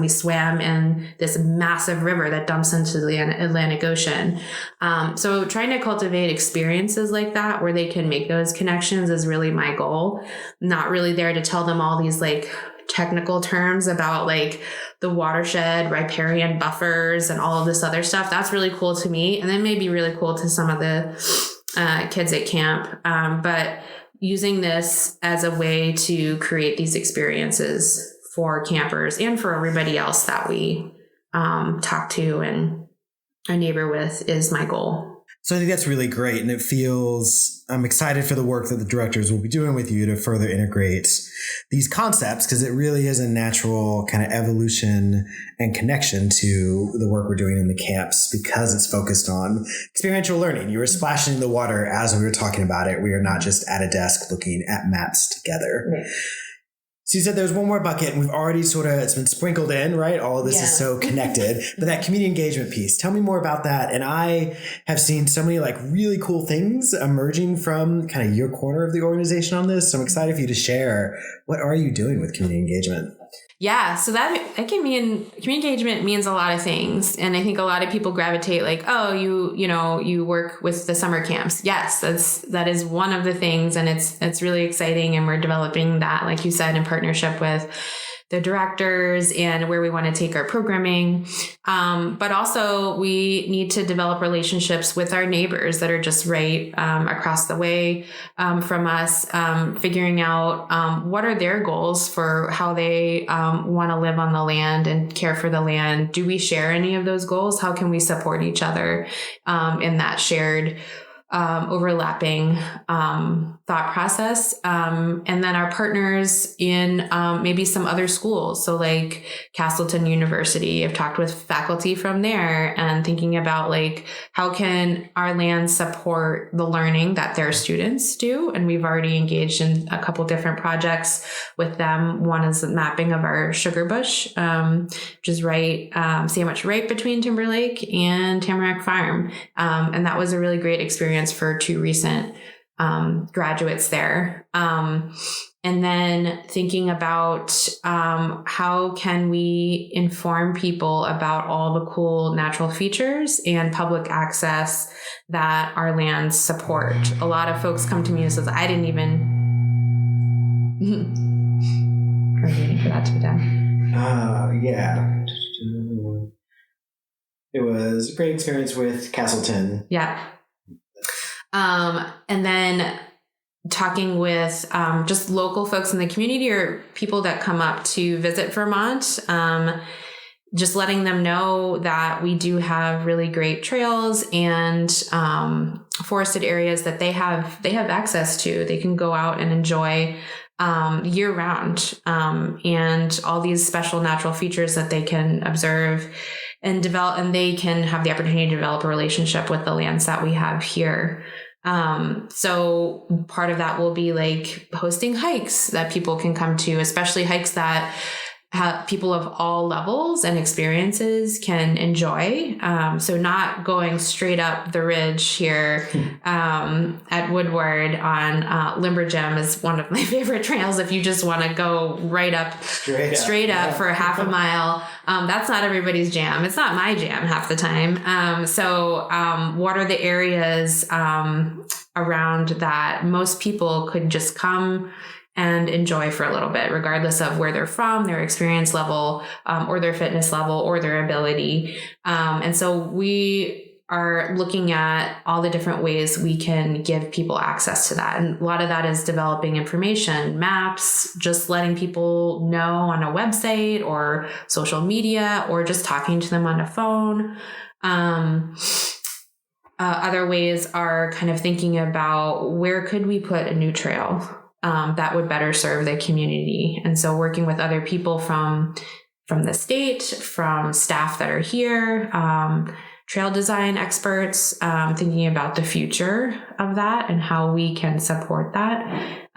swam in this massive river that dumps into the Atlantic Ocean. So trying to cultivate experiences like that where they can make those connections is really my goal. I'm not really there to tell them all these technical terms about the watershed, riparian buffers, and all of this other stuff. That's really cool to me. And then maybe really cool to some of the kids at camp. But using this as a way to create these experiences for campers and for everybody else that we talk to and a neighbor with is my goal. So I think that's really great. And I'm excited for the work that the directors will be doing with you to further integrate these concepts, because it really is a natural kind of evolution and connection to the work we're doing in the camps, because it's focused on experiential learning. You were splashing in the water as we were talking about it. We are not just at a desk looking at maps together. Right. So you said there's one more bucket, and we've already it's been sprinkled in, right? All of this is so connected. But that community engagement piece, tell me more about that. And I have seen so many really cool things emerging from kind of your corner of the organization on this. So I'm excited for you to share. What are you doing with community engagement? Yeah, so that can mean, community engagement means a lot of things. And I think a lot of people gravitate you work with the summer camps. Yes, that is one of the things. And it's really exciting. And we're developing that, like you said, in partnership with the directors and where we want to take our programming. But also we need to develop relationships with our neighbors that are just right across the way from us, figuring out what are their goals for how they want to live on the land and care for the land. Do we share any of those goals? How can we support each other in that shared overlapping thought process, and then our partners in maybe some other schools. So like Castleton University, I've talked with faculty from there and thinking about how can our land support the learning that their students do. And we've already engaged in a couple different projects with them. One is the mapping of our sugar bush, which is sandwiched right between Timberlake and Tamarack Farm. And that was a really great experience for two recent graduates there. And then thinking about how can we inform people about all the cool natural features and public access that our lands support. A lot of folks come to me and says, I didn't even... Are we waiting for that to be done? Yeah. It was a great experience with Castleton. Yeah. And then talking with just local folks in the community or people that come up to visit Vermont, just letting them know that we do have really great trails and forested areas that they have access to. They can go out and enjoy year round, and all these special natural features that they can observe and they can have the opportunity to develop a relationship with the lands that we have here. So part of that will be like hosting hikes that people can come to, especially hikes that people of all levels and experiences can enjoy. So not going straight up the ridge here at Woodward on Limbergem is one of my favorite trails. If you just want to go right up, straight up for half a mile, that's not everybody's jam. It's not my jam half the time. So what are the areas around that most people could just come and enjoy for a little bit, regardless of where they're from, their experience level, or their fitness level, or their ability. And so we are looking at all the different ways we can give people access to that. And a lot of that is developing information, maps, just letting people know on a website or social media, or just talking to them on a phone. Other ways are kind of thinking about where could we put a new trail that would better serve the community. And so working with other people from the state, from staff that are here, trail design experts, thinking about the future of that and how we can support that.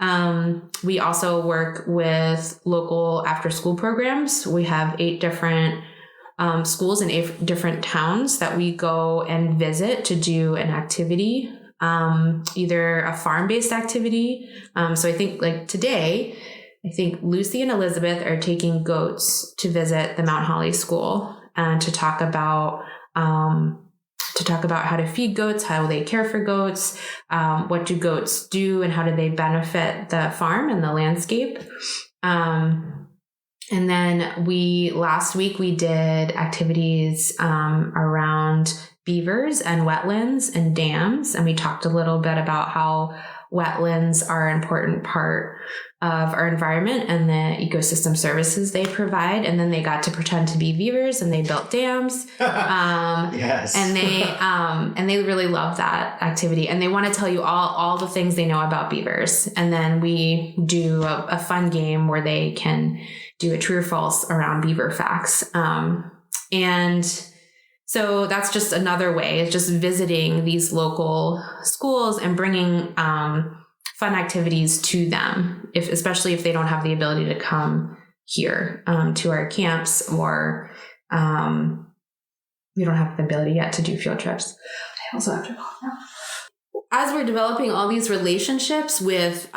We also work with local after school programs. We have 8 different schools in 8 different towns that we go and visit to do an activity. Either a farm-based activity. So I think like today, I think Lucy and Elizabeth are taking goats to visit the Mount Holly School and to talk about how to feed goats, how they care for goats, what do goats do, and how do they benefit the farm and the landscape. And then last week we did activities around beavers and wetlands and dams. And we talked a little bit about how wetlands are an important part of our environment and the ecosystem services they provide. And then they got to pretend to be beavers and they built dams. Yes. And they really love that activity. And they want to tell you all the things they know about beavers. And then we do a fun game where they can do a true or false around beaver facts. And so that's just another way. It's just visiting these local schools and bringing fun activities to them, especially if they don't have the ability to come here to our camps, or we don't have the ability yet to do field trips. I also have to cough now. As we're developing all these relationships with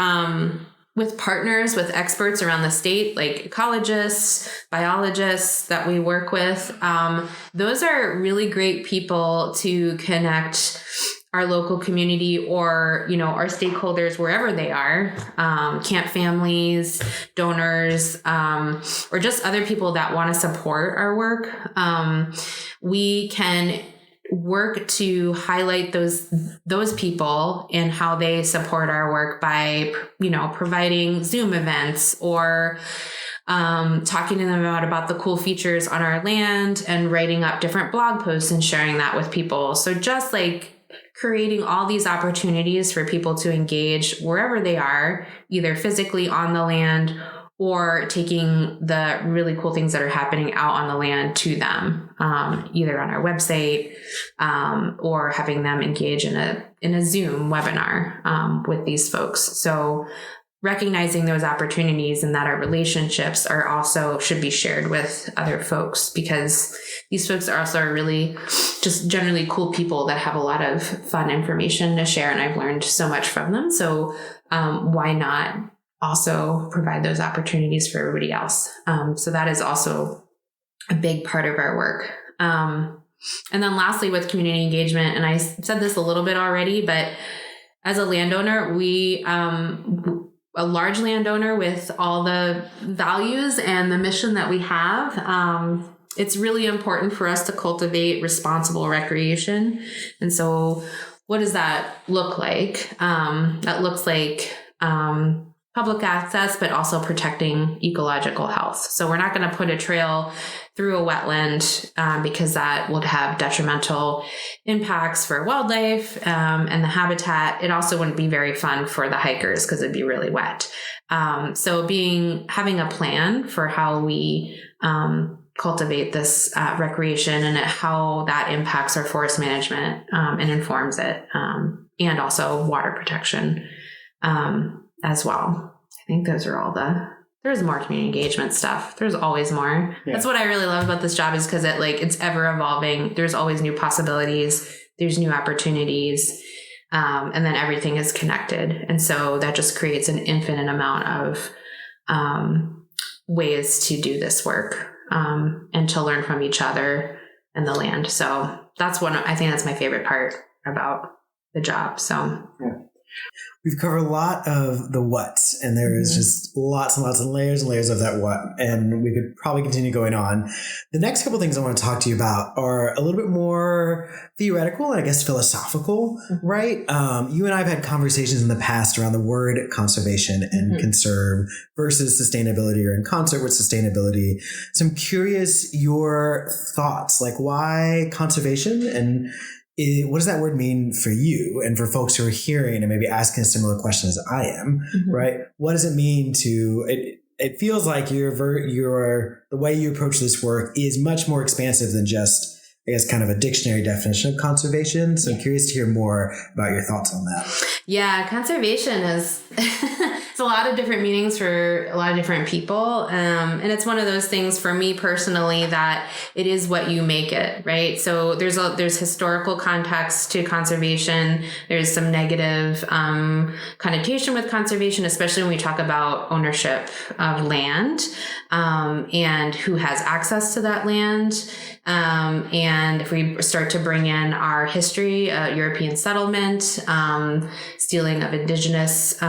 partners, with experts around the state, like ecologists, biologists that we work with. Those are really great people to connect our local community or, our stakeholders wherever they are, camp families, donors, or just other people that want to support our work. We can work to highlight those people and how they support our work by, providing Zoom events or talking to them about the cool features on our land and writing up different blog posts and sharing that with people. So just like creating all these opportunities for people to engage wherever they are, either physically on the land or taking the really cool things that are happening out on the land to them, either on our website, or having them engage in a Zoom webinar, with these folks. So recognizing those opportunities and that our relationships should be shared with other folks, because these folks are also really just generally cool people that have a lot of fun information to share. And I've learned so much from them. So, why not also provide those opportunities for everybody else? So that is also a big part of our work. And then lastly, with community engagement, and I said this a little bit already, but as a landowner, a large landowner with all the values and the mission that we have, it's really important for us to cultivate responsible recreation. And so what does that look like? That looks like public access, but also protecting ecological health. So we're not going to put a trail through a wetland because that would have detrimental impacts for wildlife and the habitat. It also wouldn't be very fun for the hikers because it'd be really wet. So having a plan for how we cultivate this recreation and how that impacts our forest management and informs it, and also water protection as well. I think those are all there's more community engagement stuff. There's always more. Yeah. That's what I really love about this job, is because it's ever evolving. There's always new possibilities. There's new opportunities. And then everything is connected. And so that just creates an infinite amount of ways to do this work and to learn from each other and the land. So I think that's my favorite part about the job. So yeah. We've covered a lot of the what's, and there is just lots and lots and layers of that what, and we could probably continue going on. The next couple of things I want to talk to you about are a little bit more theoretical and I guess philosophical, right? You and I have had conversations in the past around the word conservation and conserve versus sustainability, or in concert with sustainability. So I'm curious your thoughts, like why conservation, and what does that word mean for you and for folks who are hearing and maybe asking a similar question as I am, right? What does it mean it feels like the way you approach this work is much more expansive than just, I guess, kind of a dictionary definition of conservation. So I'm curious to hear more about your thoughts on that. Yeah, conservation is it's a lot of different meanings for a lot of different people. And it's one of those things for me personally that it is what you make it, right? So there's historical context to conservation. There's some negative connotation with conservation, especially when we talk about ownership of land and who has access to that land. And if we start to bring in our history, European settlement, stealing of indigenous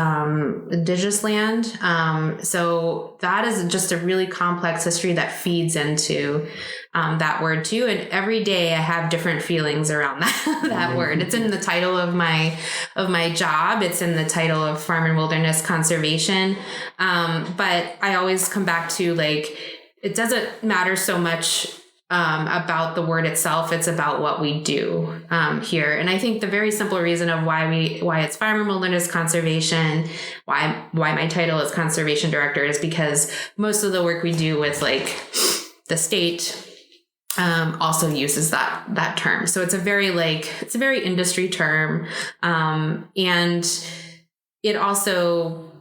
land. So that is just a really complex history that feeds into that word too. And every day I have different feelings around that word. It's in the title of my job. It's in the title of Farm and Wilderness Conservation. But I always come back to, like, it doesn't matter so much about the word itself. It's about what we do here. And I think the very simple reason of why it's Farm and Wilderness Conservation, why my title is Conservation Director, is because most of the work we do with, like, the state also uses that term. So it's a very industry term. And it also,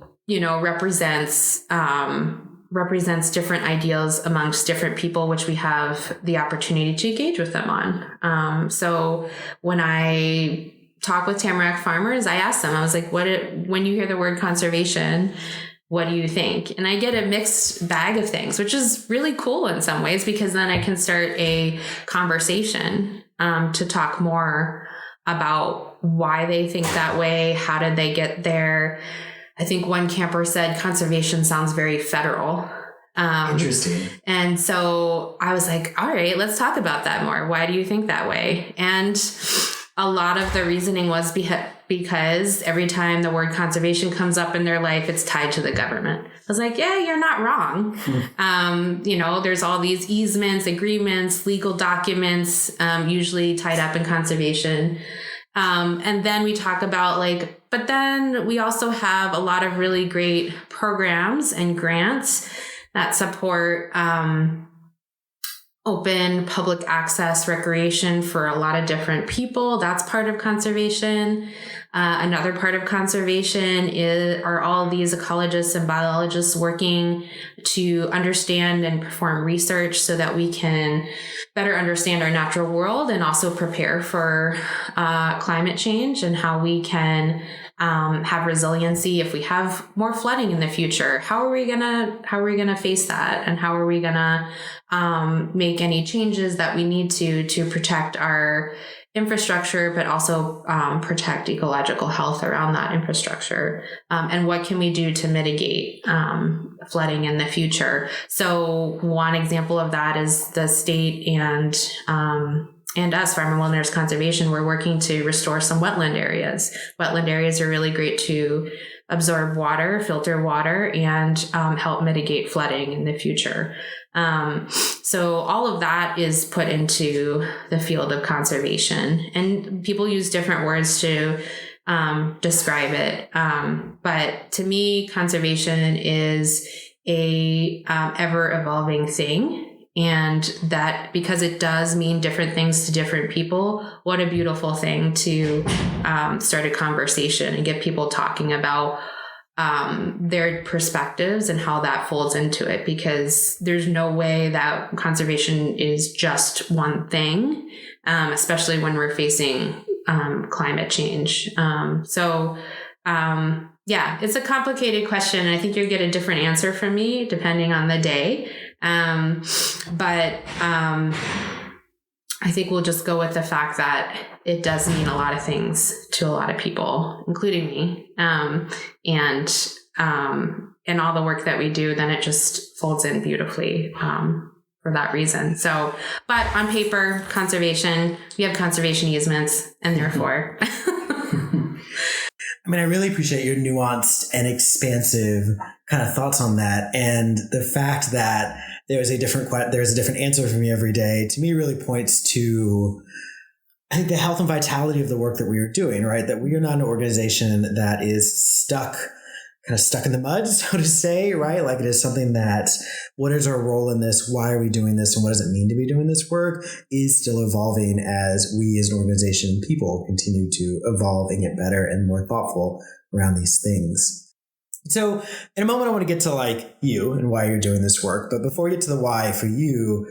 represents different ideals amongst different people, which we have the opportunity to engage with them on. So when I talk with Tamarack farmers, I ask them, I was like, when you hear the word conservation, what do you think? And I get a mixed bag of things, which is really cool in some ways, because then I can start a conversation to talk more about why they think that way. How did they get there? I think one camper said conservation sounds very federal. Interesting. And so I was like, all right, let's talk about that more. Why do you think that way? And a lot of the reasoning was because every time the word conservation comes up in their life, it's tied to the government. I was like, yeah, you're not wrong. There's all these easements, agreements, legal documents, usually tied up in conservation. And then we talk about, but then we also have a lot of really great programs and grants that support open public access recreation for a lot of different people. That's part of conservation. Another part of conservation are all these ecologists and biologists working to understand and perform research so that we can better understand our natural world and also prepare for climate change and how we can have resiliency if we have more flooding in the future. How are we gonna face that, and how are we gonna make any changes that we need to protect our infrastructure, but also protect ecological health around that infrastructure, and what can we do to mitigate flooding in the future. So one example of that is the state and us, Farm and Wilderness Conservation, we're working to restore some wetland areas. Wetland areas are really great to absorb water, filter water, and help mitigate flooding in the future. So all of that is put into the field of conservation, and people use different words to describe it. But to me, conservation is a ever evolving thing. And that because it does mean different things to different people, what a beautiful thing to start a conversation and get people talking about their perspectives and how that folds into it, because there's no way that conservation is just one thing, especially when we're facing climate change. Yeah, it's a complicated question. I think you'll get a different answer from me depending on the day. But I think we'll just go with the fact that it does mean a lot of things to a lot of people, including me. And all the work that we do, then it just folds in beautifully, for that reason. So, but on paper, conservation, we have conservation easements, and therefore. I mean, I really appreciate your nuanced and expansive kind of thoughts on that. And the fact that there's a different answer for me every day, to me really points to, I think, the health and vitality of the work that we are doing, right? That we are not an organization that is stuck in the mud, so to say, right? Like, it is something that, what is our role in this? Why are we doing this? And what does it mean to be doing this work is still evolving as we as an organization and people continue to evolve and get better and more thoughtful around these things. So in a moment, I want to get to like you and why you're doing this work. But before we get to the why for you,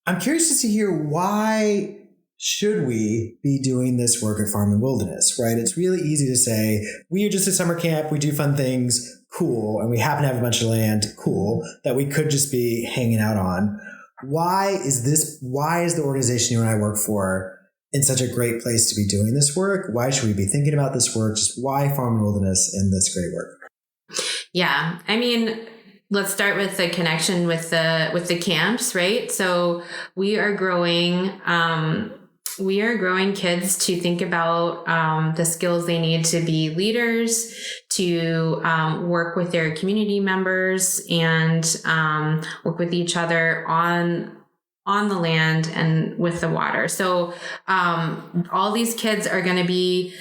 I'm curious just to hear, why should we be doing this work at Farm and Wilderness, right? It's really easy to say, we are just a summer camp, we do fun things, cool, and we happen to have a bunch of land, cool, that we could just be hanging out on. Why is the organization you and I work for in such a great place to be doing this work? Why should we be thinking about this work? Just why Farm and Wilderness in this great work? Yeah, I mean, let's start with the connection with the camps, right? So we are growing kids to think about the skills they need to be leaders, to work with their community members, and work with each other on the land and with the water. So all these kids are going to be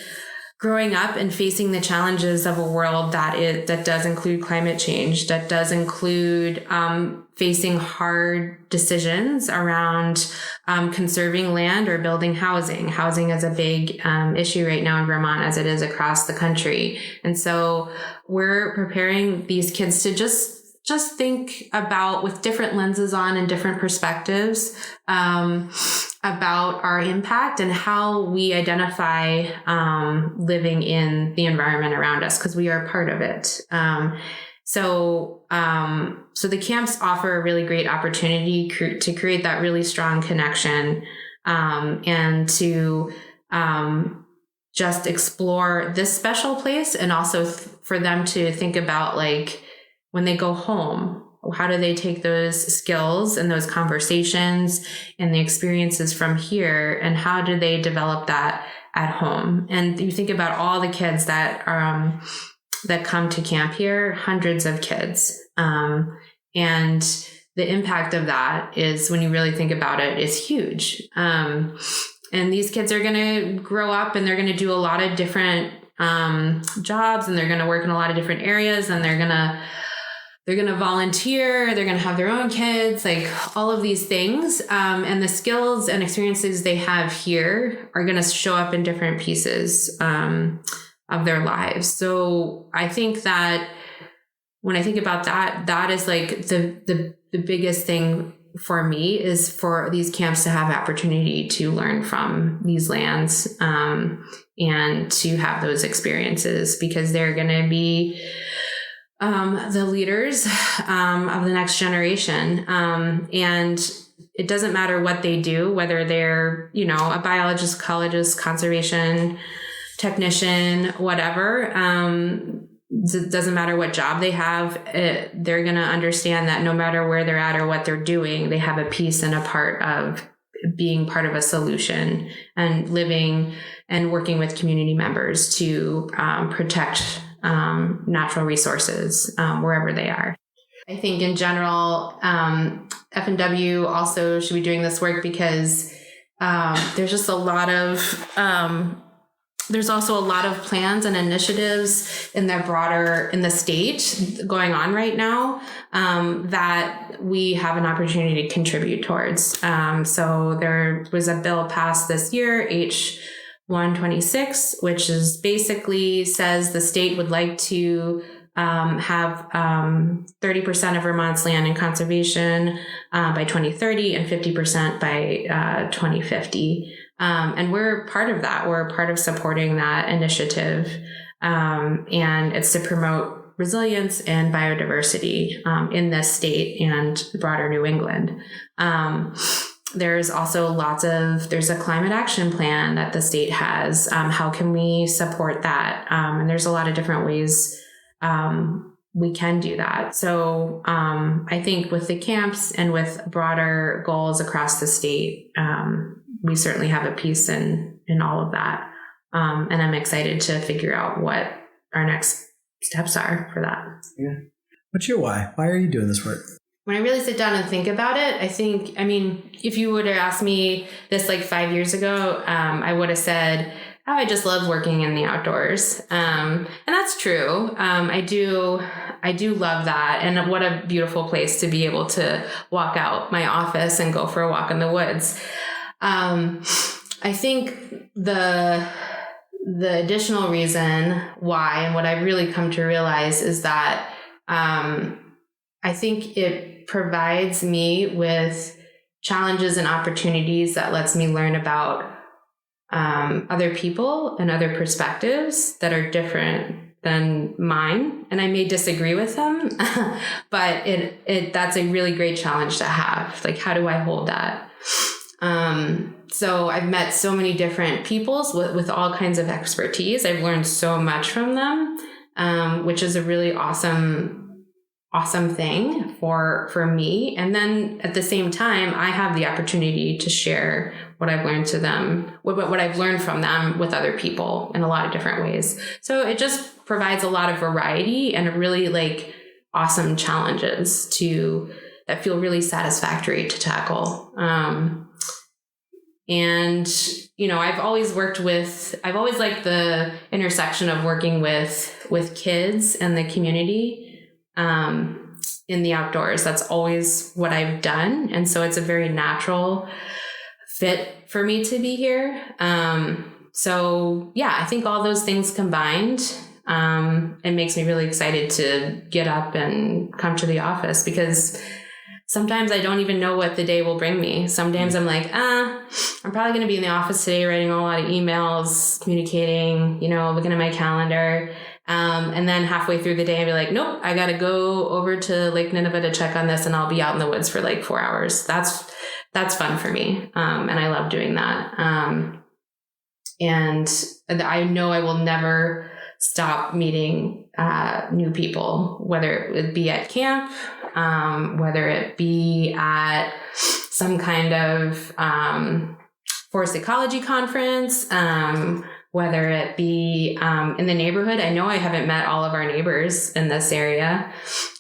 growing up and facing the challenges of a world that does include climate change, that does include facing hard decisions around conserving land or building housing. Housing is a big issue right now in Vermont, as it is across the country. And so we're preparing these kids to just think about, with different lenses on and different perspectives, about our impact and how we identify living in the environment around us, because we are part of it. So the camps offer a really great opportunity to create that really strong connection, and to just explore this special place, and also for them to think about, like, when they go home, how do they take those skills and those conversations and the experiences from here, and how do they develop that at home? And you think about all the kids that come to camp here, hundreds of kids. And the impact of that is, when you really think about it, is huge. And these kids are going to grow up, and they're going to do a lot of different jobs, and they're going to work in a lot of different areas, and they're going to volunteer, they're going to have their own kids, like all of these things. And the skills and experiences they have here are going to show up in different pieces of their lives. So I think that when I think about that, that is like the biggest thing for me, is for these camps to have opportunity to learn from these lands, and to have those experiences, because they're going to be the leaders of the next generation. And it doesn't matter what they do, whether they're, a biologist, ecologist, conservation technician, whatever. It doesn't matter what job they have. They're going to understand that no matter where they're at or what they're doing, they have a piece and a part of being part of a solution, and living and working with community members to protect natural resources wherever they are. I think in general, F&W also should be doing this work, because there's just a lot of there's also a lot of plans and initiatives in the state going on right now that we have an opportunity to contribute towards. So there was a bill passed this year, H126, which is basically says the state would like to have 30% of Vermont's land in conservation by 2030 and 50% by 2050. And we're part of that. We're part of supporting that initiative. And it's to promote resilience and biodiversity in this state and broader New England. There's also there's a climate action plan that the state has. How can we support that? And there's a lot of different ways we can do that. So I think with the camps and with broader goals across the state, we certainly have a piece in all of that. And I'm excited to figure out what our next steps are for that. Yeah. What's your why? Why are you doing this work? When I really sit down and think about it, if you would have asked me this like 5 years ago, I would have said, oh, I just love working in the outdoors. And that's true. I do love that. And what a beautiful place to be able to walk out my office and go for a walk in the woods. I think the additional reason why, and what I've really come to realize, is that I think it provides me with challenges and opportunities that lets me learn about other people and other perspectives that are different than mine. And I may disagree with them, but that's a really great challenge to have. Like, how do I hold that? So I've met so many different peoples with all kinds of expertise. I've learned so much from them, which is a really awesome thing for me. And then at the same time, I have the opportunity to share what I've learned what I've learned from them with other people in a lot of different ways. So it just provides a lot of variety and a really like awesome challenges that feel really satisfactory to tackle. And, I've always liked the intersection of working with kids and the community, in the outdoors. That's always what I've done. And so it's a very natural fit for me to be here. So yeah, I think all those things combined, it makes me really excited to get up and come to the office, because sometimes I don't even know what the day will bring me. Sometimes I'm like, I'm probably going to be in the office today writing a lot of emails, communicating, looking at my calendar. And then halfway through the day, I'd be like, nope, I got to go over to Lake Nineveh to check on this, and I'll be out in the woods for like 4 hours. That's fun for me. And I love doing that. And I know I will never stop meeting new people, whether it be at camp, whether it be at some kind of forest ecology conference, whether it be in the neighborhood. I know I haven't met all of our neighbors in this area,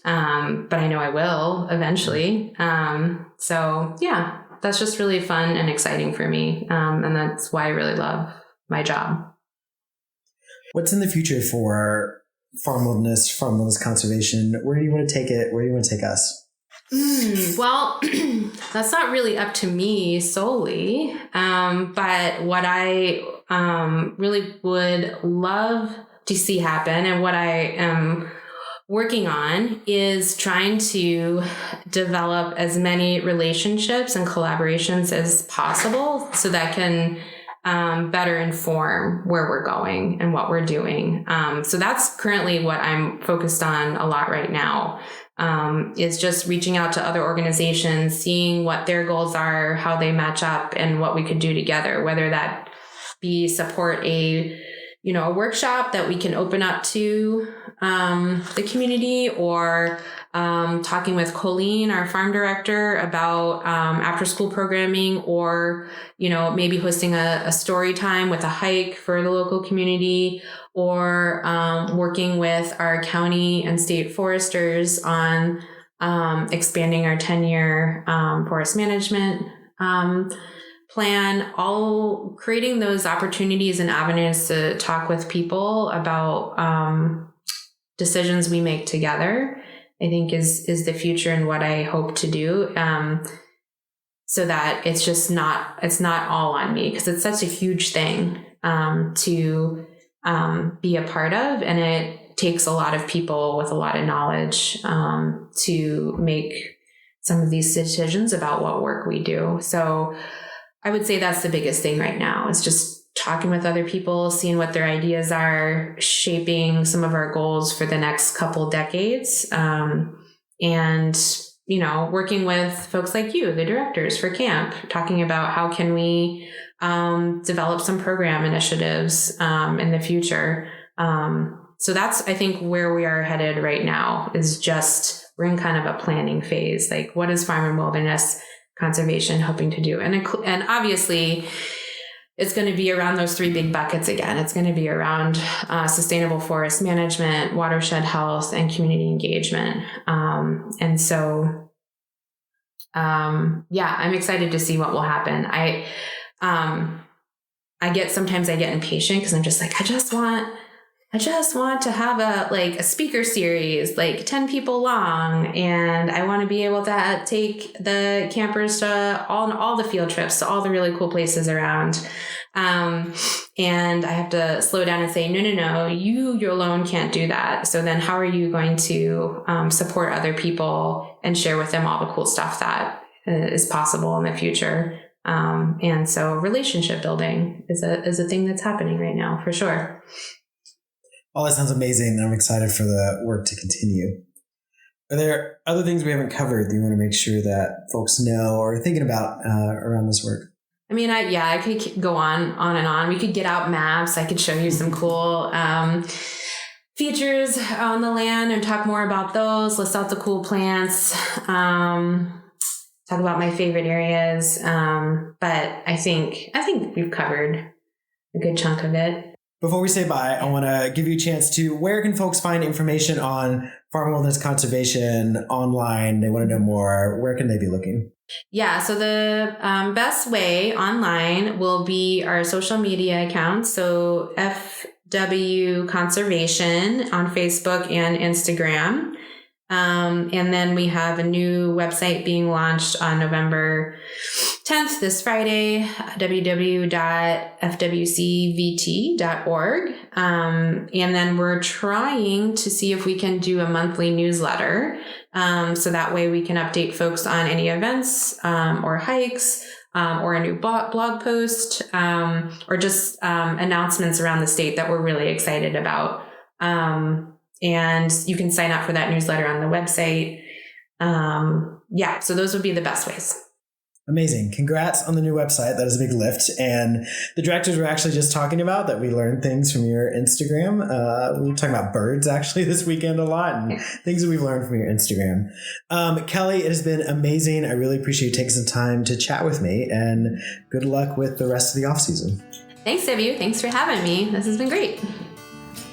but I know I will eventually. So yeah, that's just really fun and exciting for me. And that's why I really love my job. What's in the future for farm wilderness conservation? Where do you want to take it? Where do you want to take us? Well, that's not really up to me solely. But what I really would love to see happen, and what I am working on, is trying to develop as many relationships and collaborations as possible so that can better inform where we're going and what we're doing. So that's currently what I'm focused on a lot right now, is just reaching out to other organizations, seeing what their goals are, how they match up, and what we could do together, whether that be support a workshop that we can open up to the community, or talking with Colleen, our farm director, about after school programming, or maybe hosting a story time with a hike for the local community, or working with our county and state foresters on plan, all creating those opportunities and avenues to talk with people about decisions we make together, I think is the future and what I hope to do. So that it's not all on me, because it's such a huge thing to be a part of. And it takes a lot of people with a lot of knowledge to make some of these decisions about what work we do. So I would say that's the biggest thing right now, is just talking with other people, seeing what their ideas are, shaping some of our goals for the next couple decades. And, working with folks like you, the directors for camp, talking about how can we develop some program initiatives in the future. So that's, I think, where we are headed right now, is just we're in kind of a planning phase. Like, what is Farm and Wilderness Conservation hoping to do? And obviously, it's going to be around those three big buckets again. It's going to be around sustainable forest management, watershed health, and community engagement. And so, I'm excited to see what will happen. Sometimes I get impatient, because I'm just like, I just want to have a speaker series, 10 people long. And I want to be able to take the campers to all the field trips, to all the really cool places around. And I have to slow down and say, no, you alone can't do that. So then how are you going to support other people and share with them all the cool stuff that is possible in the future? And so relationship building is a thing that's happening right now, for sure. All that sounds amazing. I'm excited for the work to continue. Are there other things we haven't covered that you want to make sure that folks know or are thinking about around this work? I mean, I could go on and on. We could get out maps. I could show you some cool features on the land and talk more about those, list out the cool plants, talk about my favorite areas. But I think we've covered a good chunk of it. Before we say bye, I want to give you a chance to, where can folks find information on Farm and Wilderness Conservation online? They want to know more. Where can they be looking? Yeah, so the best way online will be our social media accounts. So FW Conservation on Facebook and Instagram. And then we have a new website being launched on November 10th, this Friday, www.fwcvt.org. And then we're trying to see if we can do a monthly newsletter. So that way we can update folks on any events or hikes or a new blog post or just announcements around the state that we're really excited about. And you can sign up for that newsletter on the website. So those would be the best ways. Amazing. Congrats on the new website. That is a big lift. And the directors were actually just talking about that we learned things from your Instagram. We were talking about birds actually this weekend a lot, and things that we've learned from your Instagram. Kelly, it has been amazing. I really appreciate you taking some time to chat with me, and good luck with the rest of the off season. Thanks, W. Thanks for having me. This has been great.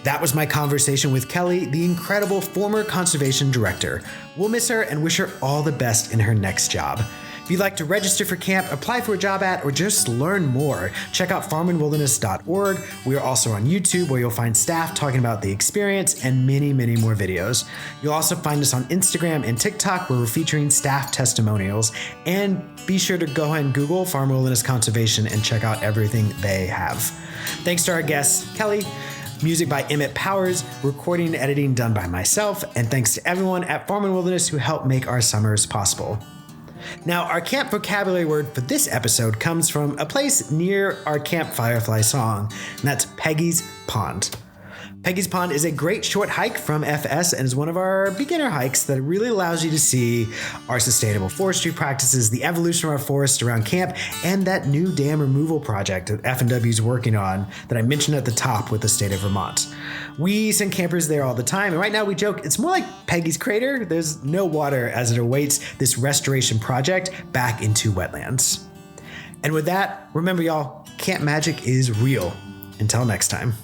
That was my conversation with Kelly, the incredible former conservation director. We'll miss her and wish her all the best in her next job. If you'd like to register for camp, apply for a job at, or just learn more, check out farmandwilderness.org. We are also on YouTube, where you'll find staff talking about the experience and many, many more videos. You'll also find us on Instagram and TikTok, where we're featuring staff testimonials. And be sure to go ahead and Google Farm and Wilderness Conservation and check out everything they have. Thanks to our guest, Kelly. Music by Emmett Powers, recording and editing done by myself, and thanks to everyone at Farm and Wilderness who helped make our summers possible. Now, our camp vocabulary word for this episode comes from a place near our Camp Firefly song, and that's Peggy's Pond. Peggy's Pond is a great short hike from FS and is one of our beginner hikes that really allows you to see our sustainable forestry practices, the evolution of our forests around camp, and that new dam removal project that F&W is working on that I mentioned at the top with the state of Vermont. We send campers there all the time, and right now we joke it's more like Peggy's Crater. There's no water as it awaits this restoration project back into wetlands. And with that, remember y'all, camp magic is real. Until next time.